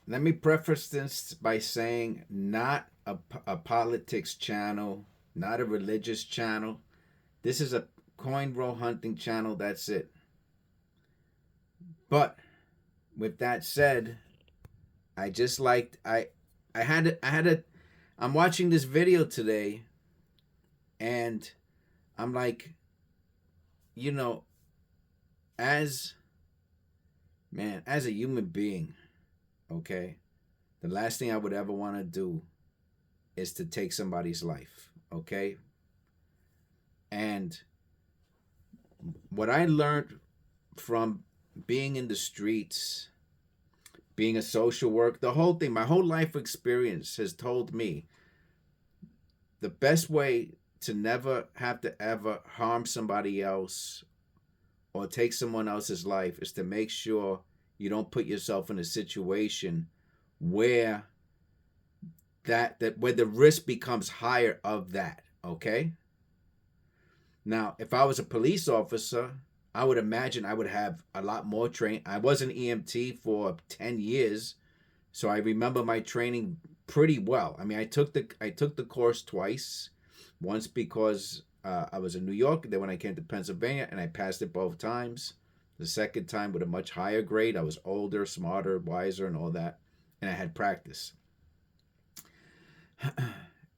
let me preface this by saying not a politics channel, not a religious channel. This is a coin roll hunting channel. That's it. But with that said, I just liked I had a I'm watching this video today and I'm like, you know, as as a human being, okay, the last thing I would ever want to do is to take somebody's life, okay? And what I learned from being in the streets, being a social worker, the whole thing, my whole life experience has told me the best way to never have to ever harm somebody else or take someone else's life is to make sure you don't put yourself in a situation where that where the risk becomes higher of that, okay? Now, if I was a police officer, I would imagine I would have a lot more training. I was an EMT for 10 years, so I remember my training pretty well. I mean, I took the course twice. Once because I was in New York, then when I came to Pennsylvania, and I passed it both times. The second time with a much higher grade. I was older, smarter, wiser, and all that, and I had practice.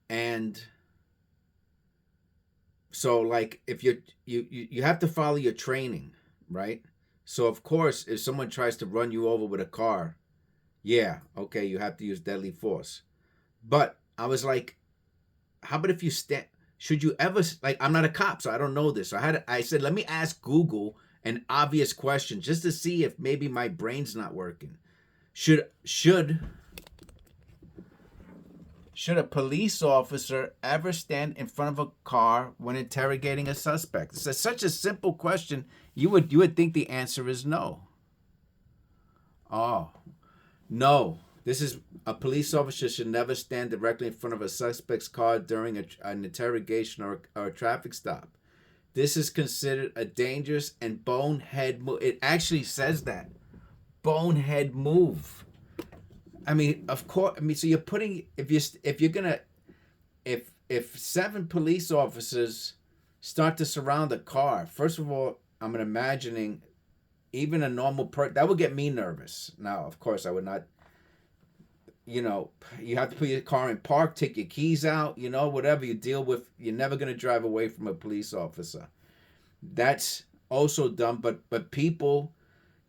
And so, like, if you have to follow your training, right? So of course, if someone tries to run you over with a car, yeah, okay, you have to use deadly force. But I was like, how about if you stand? Should you ever, like? I'm not a cop, so I don't know this. So I said, let me ask Google an obvious question just to see if maybe my brain's not working. Should a police officer ever stand in front of a car when interrogating a suspect? It's such a simple question. You would think the answer is no. Oh, no. This is a police officer should never stand directly in front of a suspect's car during an interrogation or a traffic stop. This is considered a dangerous and bonehead move. It actually says that. Bonehead move. I mean, of course. I mean, so you're putting if you're gonna if seven police officers start to surround a car. First of all, I'm imagining even a normal person that would get me nervous. Now, of course, I would not. You have to put your car in park, take your keys out. Whatever you deal with, you're never gonna drive away from a police officer. That's also dumb. But people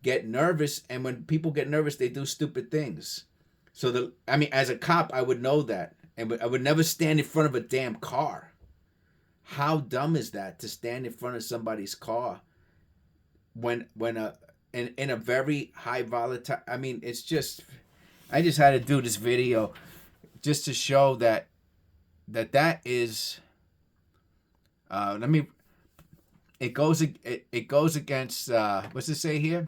get nervous, and when people get nervous, they do stupid things. So I mean, as a cop, I would know that, and I would never stand in front of a damn car. How dumb is that to stand in front of somebody's car in a very high volatile? I mean, it's just. I just had to do this video just to show that is. Let me. It goes against what's it say here?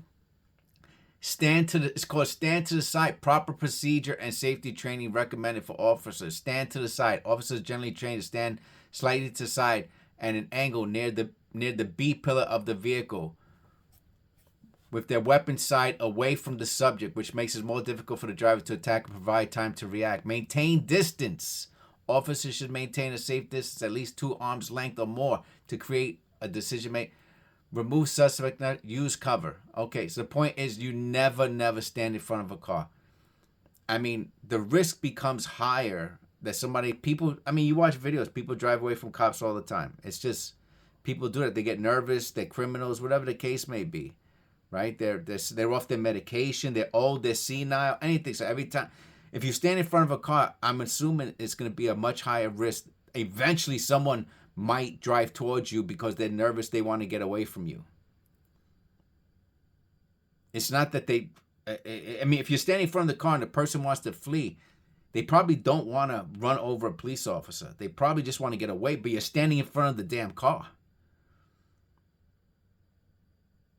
It's called stand to the side. Proper procedure and safety training recommended for officers. Stand to the side. Officers generally trained to stand slightly to the side at an angle near the B pillar of the vehicle, with their weapon side away from the subject, which makes it more difficult for the driver to attack and provide time to react. Maintain distance. Officers should maintain a safe distance, at least 2 arms length or more, to create a decision make. Remove suspect, use cover. Okay, so the point is you never stand in front of a car. I mean, the risk becomes higher that you watch videos, people drive away from cops all the time. It's just, people do it. They get nervous, they're criminals, whatever the case may be, right? They're off their medication, they're old, they're senile, anything. So every time, if you stand in front of a car, I'm assuming it's going to be a much higher risk. Eventually, someone might drive towards you because they're nervous, they want to get away from you. It's not that they, I mean, if you're standing in front of the car and the person wants to flee, they probably don't want to run over a police officer. They probably just want to get away, but you're standing in front of the damn car.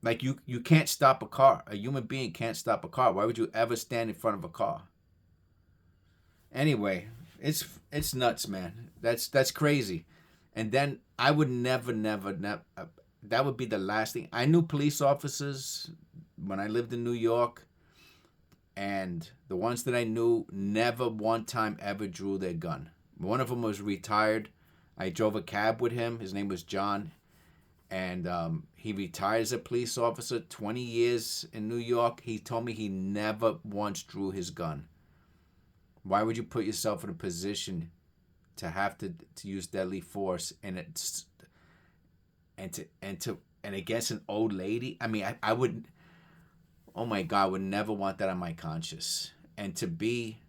Like, you can't stop a car. A human being can't stop a car. Why would you ever stand in front of a car? Anyway, it's nuts, man. That's crazy. And then I would never, that would be the last thing. I knew police officers when I lived in New York. And the ones that I knew never one time ever drew their gun. One of them was retired. I drove a cab with him. His name was John. And he retired as a police officer, 20 years in New York. He told me he never once drew his gun. Why would you put yourself in a position to have to use deadly force and against an old lady? I mean, I would, oh my God, I would never want that on my conscience. And to be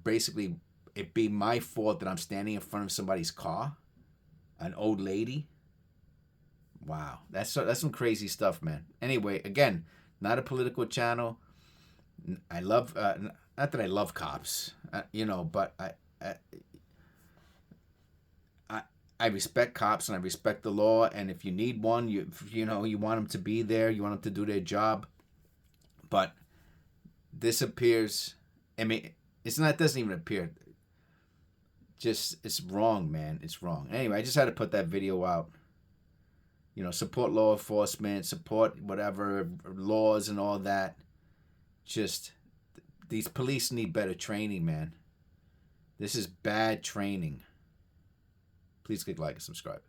basically, it be my fault that I'm standing in front of somebody's car, an old lady. Wow, that's some crazy stuff, man. Anyway, again, not a political channel. I love, not that I love cops, but I respect cops and I respect the law. And if you need one, you want them to be there, you want them to do their job. But this appears, I mean, it doesn't even appear. Just, it's wrong, man. It's wrong. Anyway, I just had to put that video out. Support law enforcement, support whatever laws and all that. Just, these police need better training, man. This is bad training. Please click like and subscribe.